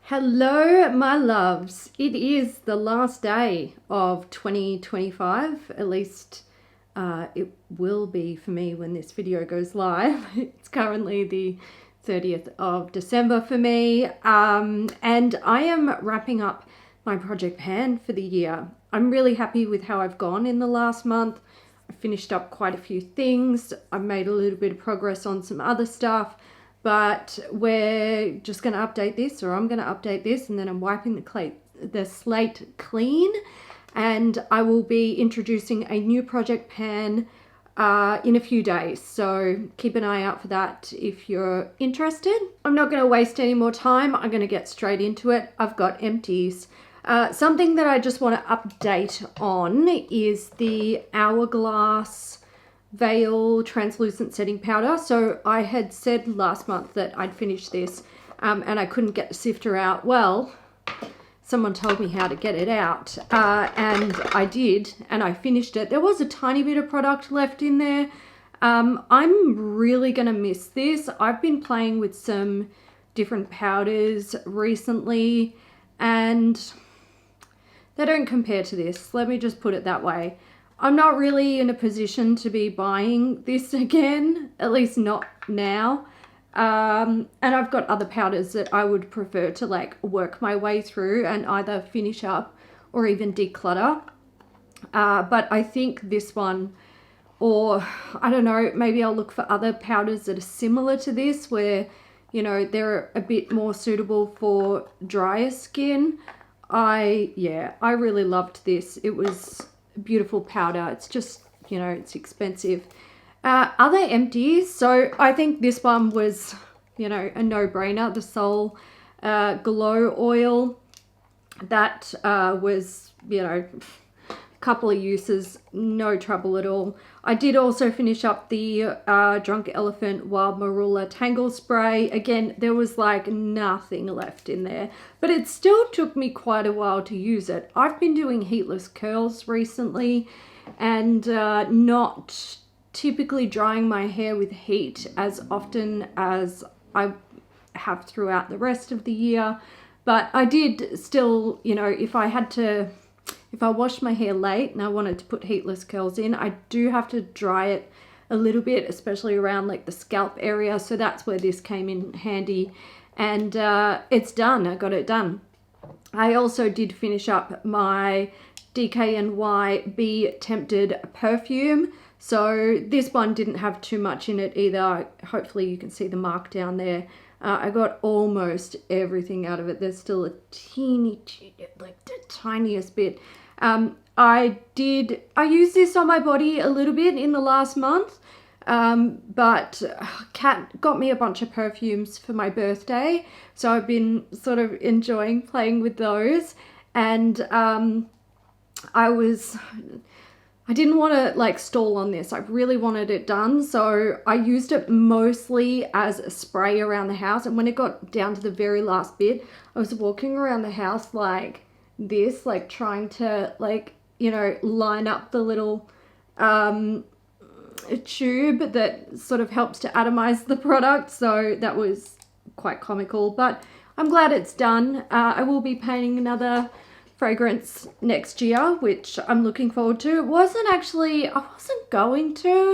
Hello, my loves. It is the last day of 2025, at least it will be for me when this video goes live. It's currently the 30th of December for me, and I am wrapping up my project pan for the year. I'm really happy with how I've gone in the last month. I finished up quite a few things. I've made a little bit of progress on some other stuff. But we're just going to update this, or I'm going to update this, and then I'm wiping the slate clean. And I will be introducing a new project pan in a few days. So keep an eye out for that if you're interested. I'm not going to waste any more time. I'm going to get straight into it. I've got empties. Something that I just want to update on is the Hourglass Veil translucent setting powder. So I had said last month that I'd finish this and I couldn't get the sifter out. Well, someone told me how to get it out and I did, and I finished it. There was a tiny bit of product left in there. I'm really gonna miss this. I've been playing with some different powders recently and they don't compare to this. Let me just put it that way. I'm not really in a position to be buying this again, at least not now. And I've got other powders that I would prefer to like work my way through and either finish up or even declutter. But I think this one, or I don't know, maybe I'll look for other powders that are similar to this where, you know, they're a bit more suitable for drier skin. I really loved this. It was beautiful powder. It's just, you know, it's expensive. Other empties, so I think this one was, you know, a no-brainer. The Soul Glow Oil, that was, you know, a couple of uses, no trouble at all. I did also finish up the Drunk Elephant Wild Marula Tangle Spray. Again, there was like nothing left in there, but it still took me quite a while to use it. I've been doing heatless curls recently and not typically drying my hair with heat as often as I have throughout the rest of the year. But I did still, you know, if I washed my hair late and I wanted to put heatless curls in, I do have to dry it a little bit, especially around like the scalp area. So that's where this came in handy. And it's done. I got it done. I also did finish up my DKNY Be Tempted perfume. So this one didn't have too much in it either. Hopefully you can see the mark down there. I got almost everything out of it. There's still a teeny, like the tiniest bit. I used this on my body a little bit in the last month, but Kat got me a bunch of perfumes for my birthday, so I've been sort of enjoying playing with those, and I didn't want to like stall on this. I really wanted it done, so I used it mostly as a spray around the house, and when it got down to the very last bit, I was walking around the house like this, like trying to, like, you know, line up the little tube that sort of helps to atomize the product. So that was quite comical, but I'm glad it's done. I will be painting another fragrance next year, which I'm looking forward to. I wasn't going to,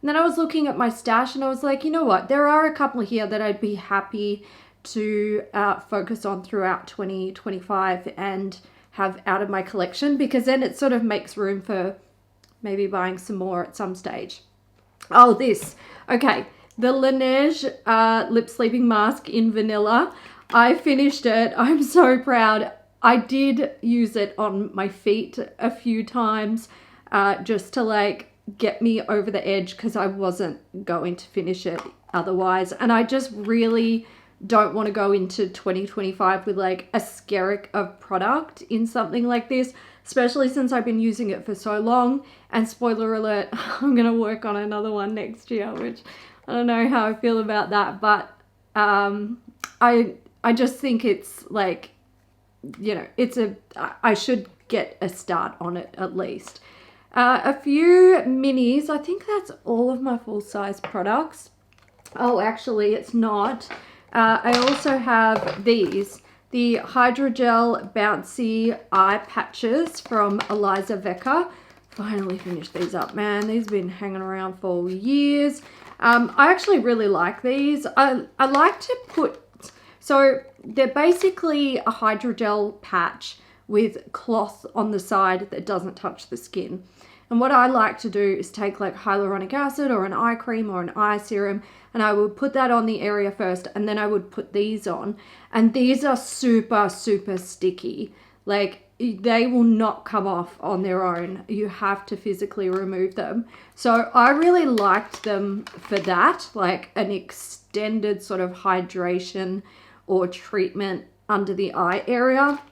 and then I was looking at my stash and I was like, you know what, there are a couple here that I'd be happy to focus on throughout 2025 and have out of my collection, because then it sort of makes room for maybe buying some more at some stage. Oh, this. Okay, the Laneige lip sleeping mask in vanilla. I finished it. I'm so proud. I did use it on my feet a few times just to like get me over the edge, because I wasn't going to finish it otherwise. And I just really don't want to go into 2025 with like a skerrick of product in something like this, especially since I've been using it for so long. And spoiler alert, I'm going to work on another one next year, which I don't know how I feel about that, but I just think it's like, you know, I should get a start on it at least. A few minis. I think that's all of my full-size products. Oh, actually, it's not. I also have these. the Hydrogel Bouncy Eye Patches from Eliza Vecca. Finally finished these up, man. These have been hanging around for years. I actually really like these. I like to put, so they're basically a hydrogel patch with cloth on the side that doesn't touch the skin. And what I like to do is take like hyaluronic acid or an eye cream or an eye serum, and I would put that on the area first, and then I would put these on. And these are super, super sticky. Like, they will not come off on their own. You have to physically remove them. So I really liked them for that, like an extended sort of hydration or treatment under the eye area.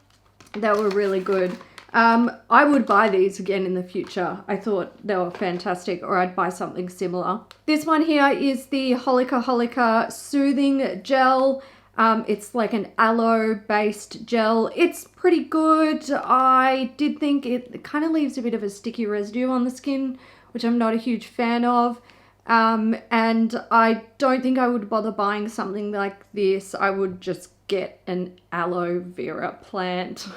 They were really good. I would buy these again in the future. I thought they were fantastic, or I'd buy something similar. This one here is the Holika Soothing Gel. It's like an aloe based gel. It's pretty good. I did think it kind of leaves a bit of a sticky residue on the skin, which I'm not a huge fan of. And I don't think I would bother buying something like this. I would just get an aloe vera plant.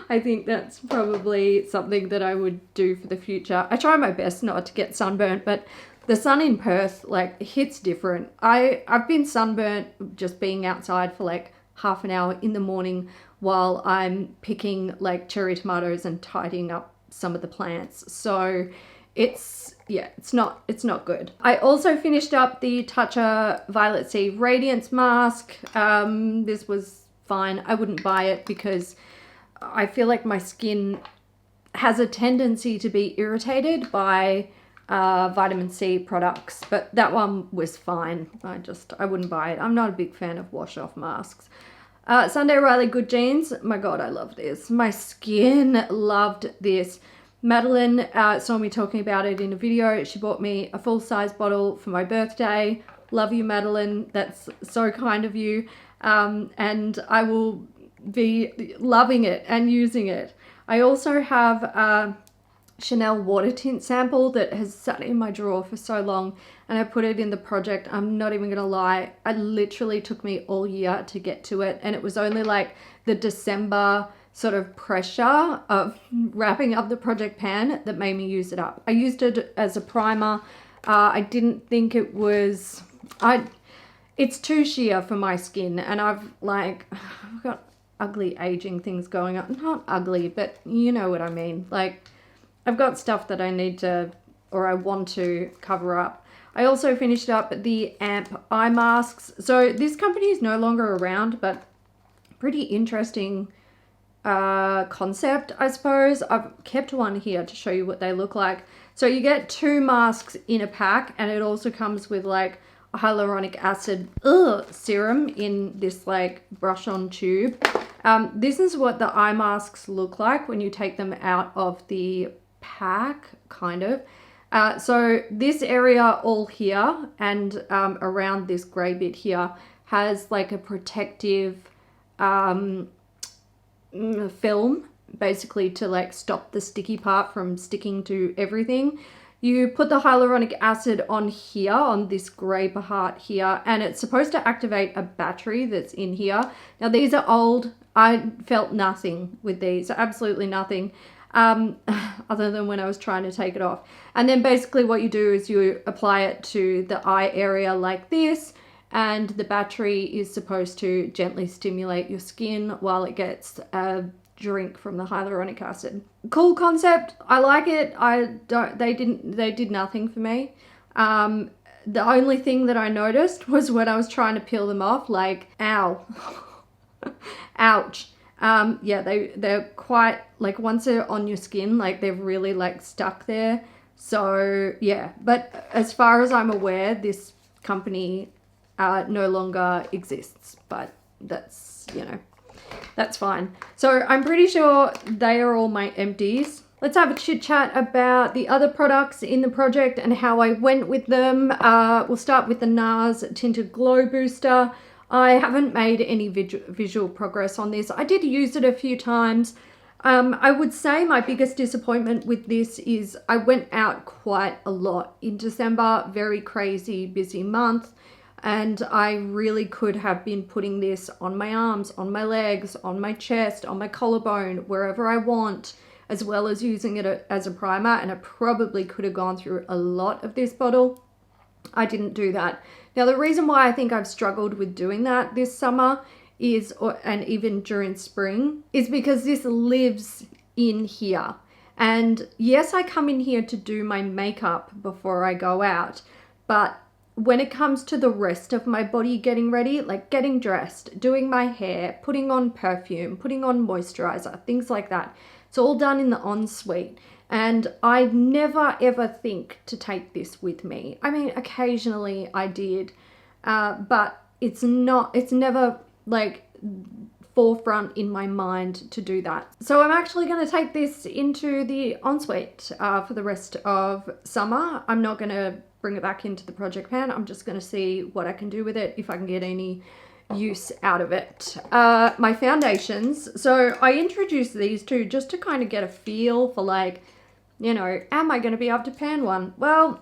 I think that's probably something that I would do for the future. I try my best not to get sunburnt, but the sun in Perth like hits different. I've been sunburnt just being outside for like half an hour in the morning while I'm picking like cherry tomatoes and tidying up some of the plants. So it's not good. I also finished up the Tatcha Violet C Radiance Mask. This was fine. I wouldn't buy it because I feel like my skin has a tendency to be irritated by vitamin C products, but that one was fine. I wouldn't buy it. I'm not a big fan of wash-off masks. Sunday Riley Good Jeans. My God, I love this. My skin loved this. Madeline saw me talking about it in a video. She bought me a full-size bottle for my birthday. Love you, Madeline. That's so kind of you. And I will be loving it and using it. I also have a Chanel water tint sample that has sat in my drawer for so long, and I put it in the project. I'm not even gonna lie, it literally took me all year to get to it, and it was only like the December sort of pressure of wrapping up the project pan that made me use it up. I used it as a primer. I didn't think it was, it's too sheer for my skin, and I've got ugly aging things going on. Not ugly, but you know what I mean. Like, I've got stuff that I need to, or I want to cover up. I also finished up the AMP eye masks. So this company is no longer around, but pretty interesting concept, I suppose. I've kept one here to show you what they look like. So you get 2 masks in a pack, and it also comes with like a hyaluronic acid serum in this like brush on tube. This is what the eye masks look like when you take them out of the pack, kind of. So this area all here and around this grey bit here has like a protective film, basically, to like stop the sticky part from sticking to everything. You put the hyaluronic acid on here, on this grey part here, and it's supposed to activate a battery that's in here. Now these are old. I felt nothing with these, absolutely nothing, other than when I was trying to take it off. And then basically what you do is you apply it to the eye area like this, and the battery is supposed to gently stimulate your skin while it gets a drink from the hyaluronic acid. Cool concept. I like it. They did nothing for me. The only thing that I noticed was when I was trying to peel them off, like, ow. Ouch. Yeah, they're quite, like, once they're on your skin, like, they're really like stuck there. So yeah, but as far as I'm aware, this company no longer exists, but that's, you know, that's fine. So I'm pretty sure they are all my empties. Let's have a chit chat about the other products in the project and how I went with them. We'll start with the NARS Tinted Glow Booster. I haven't made any visual progress on this. I did use it a few times. I would say my biggest disappointment with this is I went out quite a lot in December, very crazy busy month. And I really could have been putting this on my arms, on my legs, on my chest, on my collarbone, wherever I want, as well as using it as a primer. And I probably could have gone through a lot of this bottle. I didn't do that. Now, the reason why I think I've struggled with doing that this summer is, and even during spring, is because this lives in here. And yes, I come in here to do my makeup before I go out, but when it comes to the rest of my body getting ready, like getting dressed, doing my hair, putting on perfume, putting on moisturizer, things like that, it's all done in the ensuite. And I never ever think to take this with me. I mean, occasionally I did, but it's never like forefront in my mind to do that. So I'm actually going to take this into the ensuite for the rest of summer. I'm not going to bring it back into the project pan. I'm just going to see what I can do with it, if I can get any use out of it. My foundations. So I introduced these two just to kind of get a feel for, like, you know, am I going to be able to pan one? Well,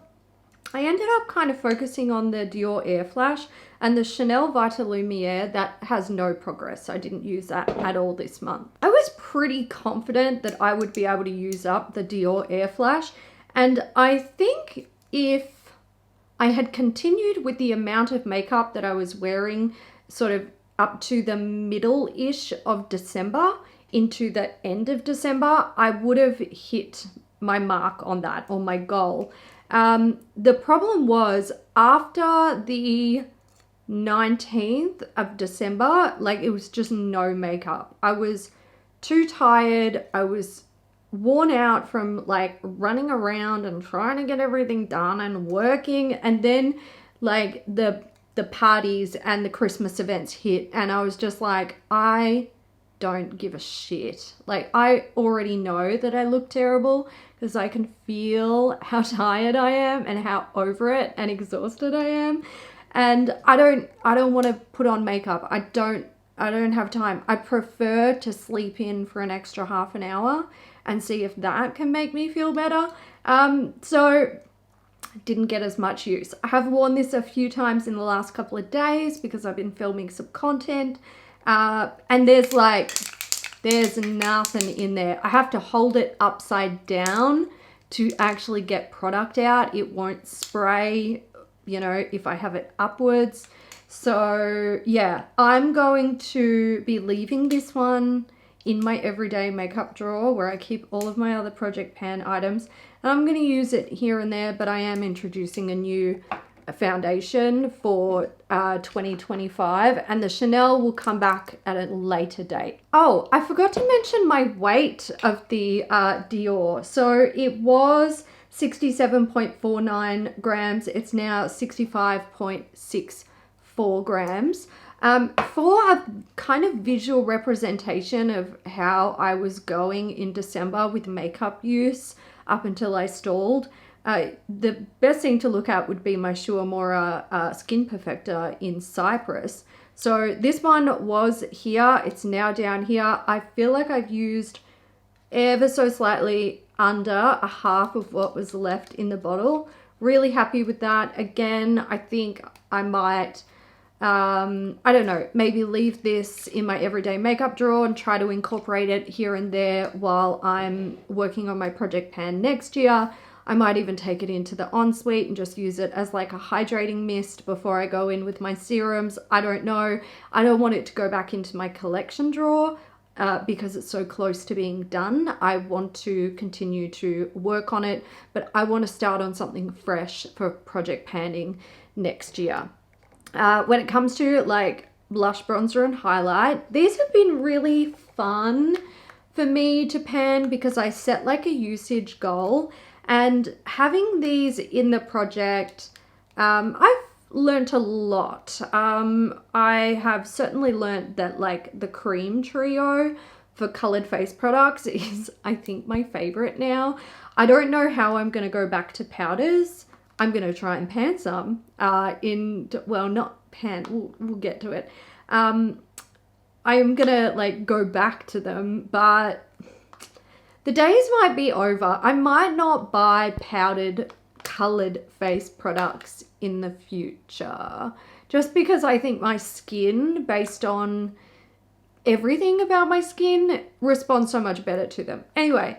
I ended up kind of focusing on the Dior Air Flash and the Chanel Vita Lumiere. That has no progress. I didn't use that at all this month. I was pretty confident that I would be able to use up the Dior Air Flash. And I think if I had continued with the amount of makeup that I was wearing sort of up to the middle-ish of December into the end of December, I would have hit my mark on that, or my goal. The problem was after the 19th of December, like, it was just no makeup. I was too tired. I was worn out from like running around and trying to get everything done and working, and then like the parties and the Christmas events hit, and I was just like, I don't give a shit. Like, I already know that I look terrible because I can feel how tired I am and how over it and exhausted I am. And I don't want to put on makeup. I don't have time. I prefer to sleep in for an extra half an hour and see if that can make me feel better. So didn't get as much use. I have worn this a few times in the last couple of days because I've been filming some content. And there's nothing in there. I have to hold it upside down to actually get product out. It won't spray, you know, if I have it upwards. So yeah, I'm going to be leaving this one in my everyday makeup drawer where I keep all of my other project pan items. And I'm going to use it here and there, but I am introducing a new foundation for 2025, and the Chanel will come back at a later date. Oh, I forgot to mention my weight of the Dior. So it was 67.49 grams. It's now 65.64 grams. For a kind of visual representation of how I was going in December with makeup use up until I stalled, the best thing to look at would be my Shu Uemura Skin Perfector in Cyprus. So this one was here. It's now down here. I feel like I've used ever so slightly under a half of what was left in the bottle. Really happy with that. Again, I think I might, I don't know, maybe leave this in my everyday makeup drawer and try to incorporate it here and there while I'm working on my project pan next year. I might even take it into the ensuite and just use it as like a hydrating mist before I go in with my serums. I don't know. I don't want it to go back into my collection drawer because it's so close to being done. I want to continue to work on it, but I want to start on something fresh for project panning next year. When it comes to like blush, bronzer, and highlight, these have been really fun for me to pan because I set like a usage goal. And having these in the project, I've learnt a lot. I have certainly learnt that like the cream trio for colored face products is, I think, my favorite now. I don't know how I'm going to go back to powders. I'm going to try and pan some well, not pan, we'll get to it. I'm going to like go back to them, but the days might be over. I might not buy powdered colored face products in the future just because I think my skin, based on everything about my skin, responds so much better to them. Anyway,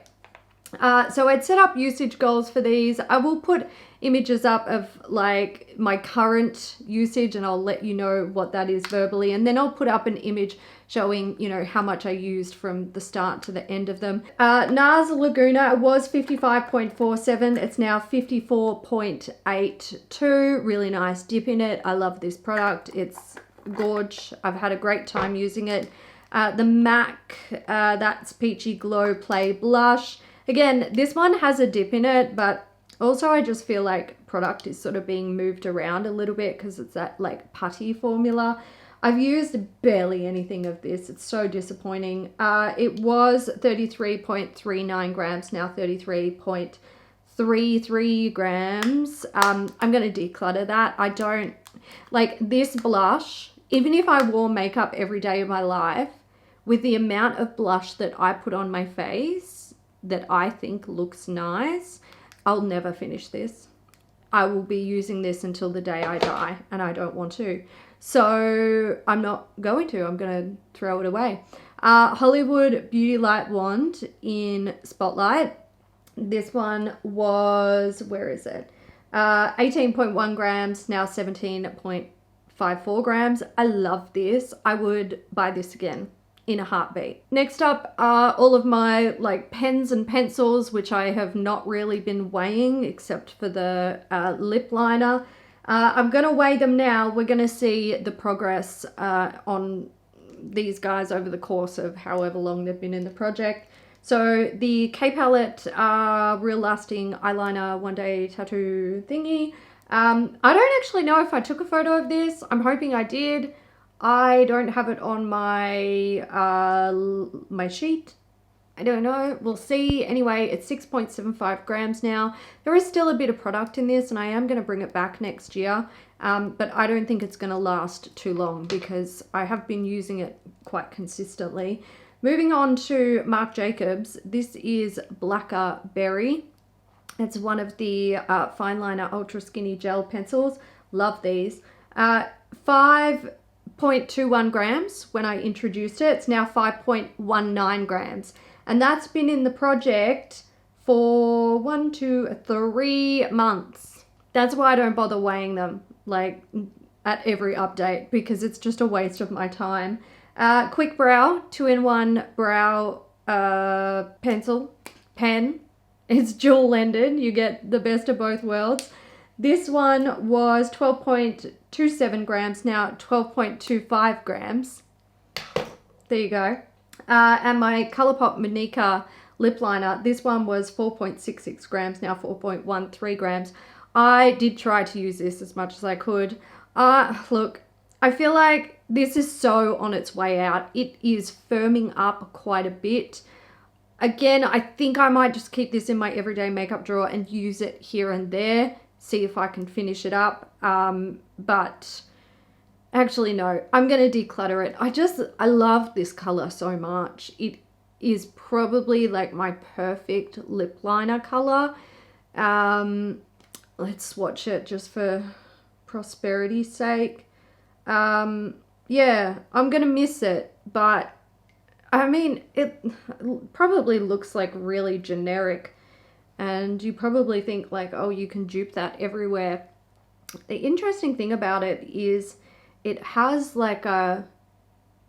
so I'd set up usage goals for these. I will put images up of like my current usage, and I'll let you know what that is verbally. And then I'll put up an image showing, you know, how much I used from the start to the end of them. NARS Laguna was 55.47. It's now 54.82. Really nice dip in it. I love this product. It's gorge. I've had a great time using it. The MAC, that's Peachy Glow Play Blush. Again, this one has a dip in it, but also I just feel like product is sort of being moved around a little bit because it's that like putty formula. I've used barely anything of this. It's so disappointing. It was 33.39 grams, now 33.33 grams. I'm going to declutter that. I don't like this blush. Even if I wore makeup every day of my life, with the amount of blush that I put on my face that I think looks nice, I'll never finish this. I will be using this until the day I die, and I don't want to. So I'm not going to. I'm going to throw it away. Hollywood Beauty Light Wand in Spotlight. This one was, where is it? 18.1 grams, now 17.54 grams. I love this. I would buy this again in a heartbeat. Next up are all of my like pens and pencils, which I have not really been weighing except for the lip liner. I'm going to weigh them now. We're going to see the progress on these guys over the course of however long they've been in the project. So the K Palette Real Lasting Eyeliner One Day Tattoo thingy. I don't actually know if I took a photo of this. I'm hoping I did. I don't have it on my my sheet. I don't know. We'll see. Anyway, it's 6.75 grams now. There is still a bit of product in this, and I am going to bring it back next year. But I don't think it's going to last too long because I have been using it quite consistently. Moving on to Marc Jacobs. This is Blacker Berry. It's one of the fine liner ultra skinny gel pencils. Love these. 5.21 grams when I introduced it. It's now 5.19 grams. And that's been in the project for 3 months. That's why I don't bother weighing them like at every update, because it's just a waste of my time. Quick Brow 2-in-1 brow pen. It's dual ended. You get the best of both worlds. This one was 12.27 grams, now 12.25 grams. There you go. And my Colourpop Monica lip liner, this one was 4.66 grams, now 4.13 grams. I did try to use this as much as I could. Look, I feel like this is so on its way out. It is firming up quite a bit. Again, I think I might just keep this in my everyday makeup drawer and use it here and there. See if I can finish it up. But actually, no, I'm going to declutter it. I love this color so much. It is probably like my perfect lip liner color. Let's swatch it just for prosperity's sake. Yeah, I'm going to miss it, but I mean, it probably looks like really generic, and you probably think like, oh, you can dupe that everywhere. The interesting thing about it is it has like a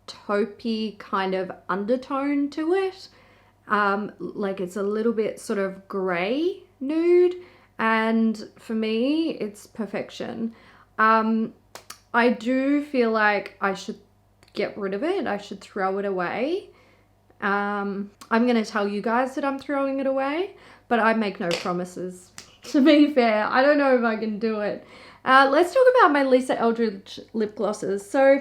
taupey kind of undertone to it. Like it's a little bit sort of gray nude, and for me, it's perfection. I do feel like I should get rid of it. I should throw it away. I'm going to tell you guys that I'm throwing it away, but I make no promises. To be fair, I don't know if I can do it. Let's talk about my Lisa Eldridge lip glosses. So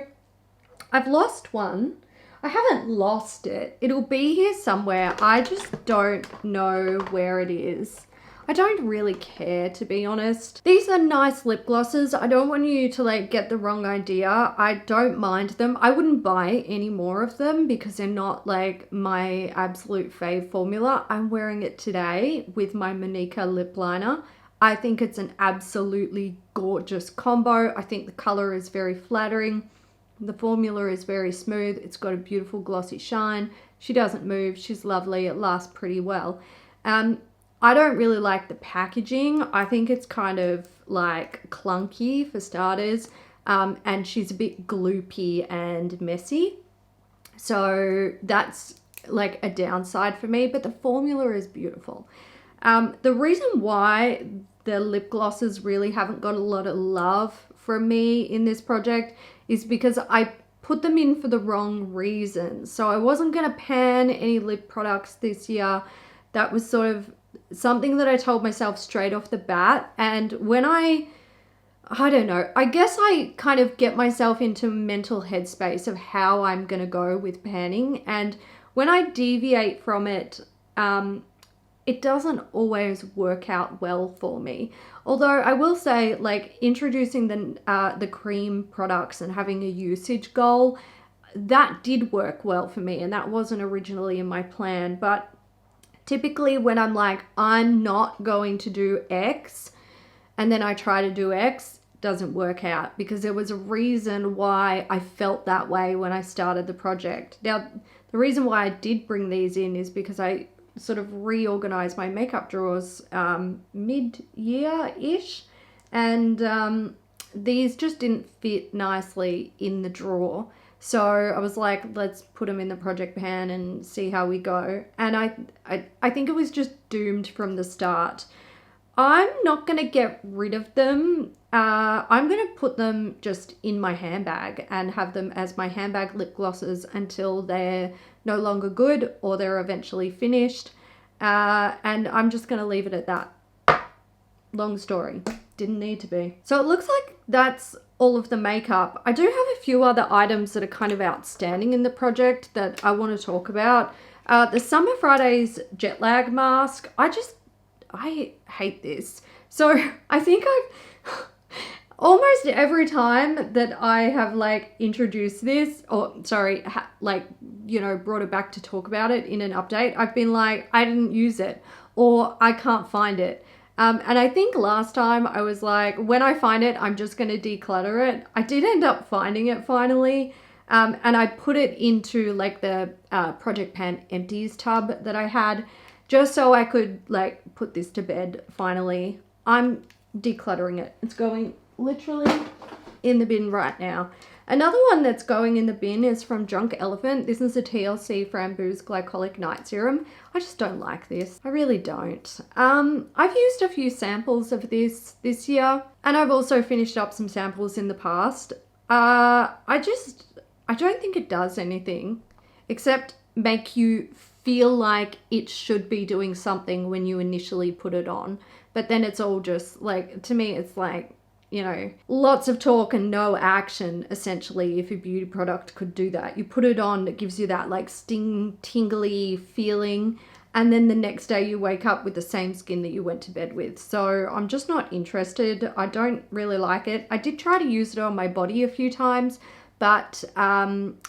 I've lost one. I haven't lost it. It'll be here somewhere. I just don't know where it is. I don't really care, to be honest. These are nice lip glosses. I don't want you to like get the wrong idea. I don't mind them. I wouldn't buy any more of them because they're not like my absolute fave formula. I'm wearing it today with my Monica lip liner. I think it's an absolutely gorgeous combo. I think the color is very flattering. The formula is very smooth. It's got a beautiful glossy shine. She doesn't move. She's lovely. It lasts pretty well. I don't really like the packaging. I think it's kind of like clunky for starters. And she's a bit gloopy and messy. So that's like a downside for me, but the formula is beautiful. The reason why the lip glosses really haven't got a lot of love from me in this project is because I put them in for the wrong reasons. So I wasn't going to pan any lip products this year. That was sort of something that I told myself straight off the bat. And when I don't know, I guess I kind of get myself into a mental headspace of how I'm going to go with panning. And when I deviate from it, it doesn't always work out well for me. Although I will say, like, introducing the cream products and having a usage goal, that did work well for me, and that wasn't originally in my plan. But typically when I'm like, I'm not going to do X, and then I try to do X, doesn't work out, because there was a reason why I felt that way when I started the project. Now, the reason why I did bring these in is because I sort of reorganized my makeup drawers mid-year-ish, and these just didn't fit nicely in the drawer. So I was like, let's put them in the project pan and see how we go. And I think it was just doomed from the start. I'm not going to get rid of them. I'm going to put them just in my handbag and have them as my handbag lip glosses until they're no longer good or they're eventually finished. And I'm just going to leave it at that. Long story. Didn't need to be. So it looks like that's all of the makeup. I do have a few other items that are kind of outstanding in the project that I want to talk about. The Summer Fridays jet lag mask. I hate this. So I think I've almost every time that I have like introduced this, or sorry, brought it back to talk about it in an update, I've been like, I didn't use it, or I can't find it. And I think last time I was like, when I find it, I'm just going to declutter it. I did end up finding it finally. And I put it into like the Project Pan empties tub that I had, just so I could like put this to bed finally. I'm decluttering it. It's going literally in the bin right now. Another one that's going in the bin is from Drunk Elephant. This is a TLC Framboos Glycolic Night Serum. I just don't like this. I really don't. I've used a few samples of this year, and I've also finished up some samples in the past. I don't think it does anything except make you feel like it should be doing something when you initially put it on. But then it's all just like, to me, it's like, you know, lots of talk and no action, essentially, if a beauty product could do that. You put it on, it gives you that like tingly feeling, and then the next day you wake up with the same skin that you went to bed with. So I'm just not interested. I don't really like it. I did try to use it on my body a few times, but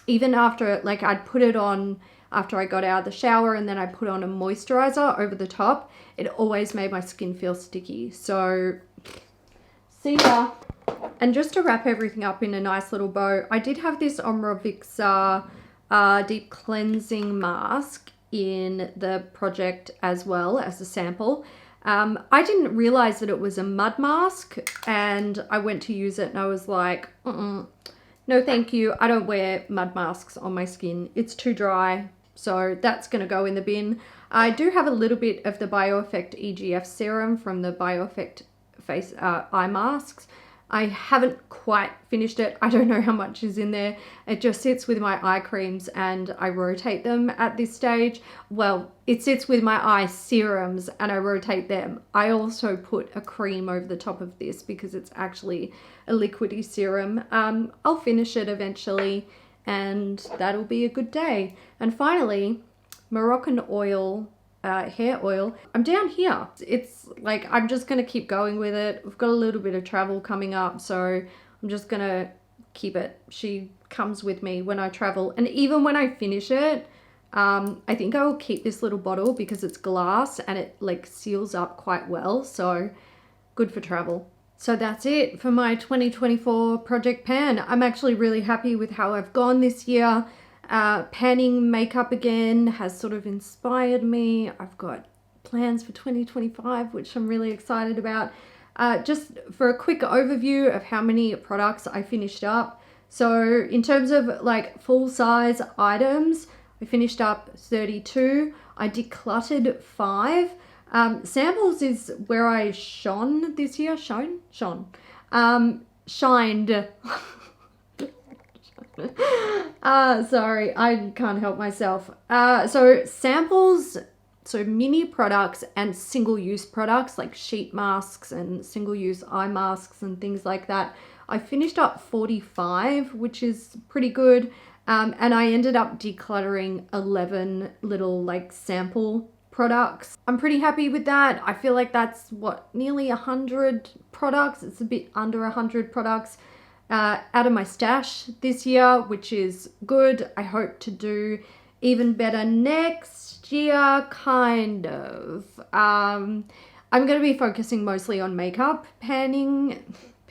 even after, like, I'd put it on after I got out of the shower, and then I put on a moisturizer over the top, it always made my skin feel sticky. So see ya. And just to wrap everything up in a nice little bow, I did have this Omra Vixa deep cleansing mask in the project as well as a sample. I didn't realize that it was a mud mask, and I went to use it and I was like, no thank you, I don't wear mud masks on my skin, it's too dry. So that's going to go in the bin. I do have a little bit of the BioEffect EGF serum from the BioEffect face eye masks. I haven't quite finished it. I don't know how much is in there. It just sits with my eye creams and I rotate them at this stage. Well, it sits with my eye serums and I rotate them. I also put a cream over the top of this because it's actually a liquidy serum. I'll finish it eventually and that'll be a good day. And finally, Moroccan oil, hair oil. I'm down here. It's like, I'm just going to keep going with it. We've got a little bit of travel coming up, so I'm just going to keep it. She comes with me when I travel. And even when I finish it, I think I will keep this little bottle because it's glass and it like seals up quite well. So good for travel. So that's it for my 2024 project pan. I'm actually really happy with how I've gone this year. Panning makeup again has sort of inspired me. I've got plans for 2025, which I'm really excited about. Just for a quick overview of how many products I finished up. So in terms of like full size items, I finished up 32. I decluttered 5. Samples is where I shone this year. Shined. Sorry, I can't help myself. So samples, so mini products and single-use products like sheet masks and single-use eye masks and things like that. I finished up 45, which is pretty good. And I ended up decluttering 11 little like sample products. I'm pretty happy with that. I feel like that's nearly 100 products. It's a bit under 100 products out of my stash this year, which is good. I hope to do even better next year, kind of. I'm going to be focusing mostly on makeup panning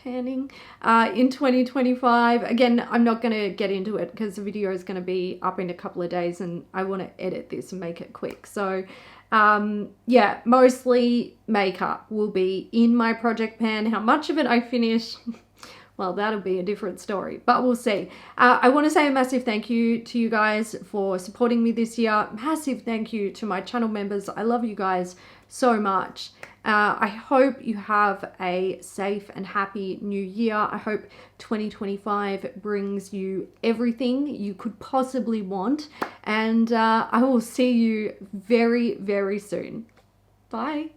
in 2025. Again, I'm not going to get into it because the video is going to be up in a couple of days and I want to edit this and make it quick. So yeah, mostly makeup will be in my project pan. How much of it I finish, well, that'll be a different story, but we'll see. I want to say a massive thank you to you guys for supporting me this year. Massive thank you to my channel members. I love you guys so much. I hope you have a safe and happy new year. I hope 2025 brings you everything you could possibly want. And I will see you very, very soon. Bye.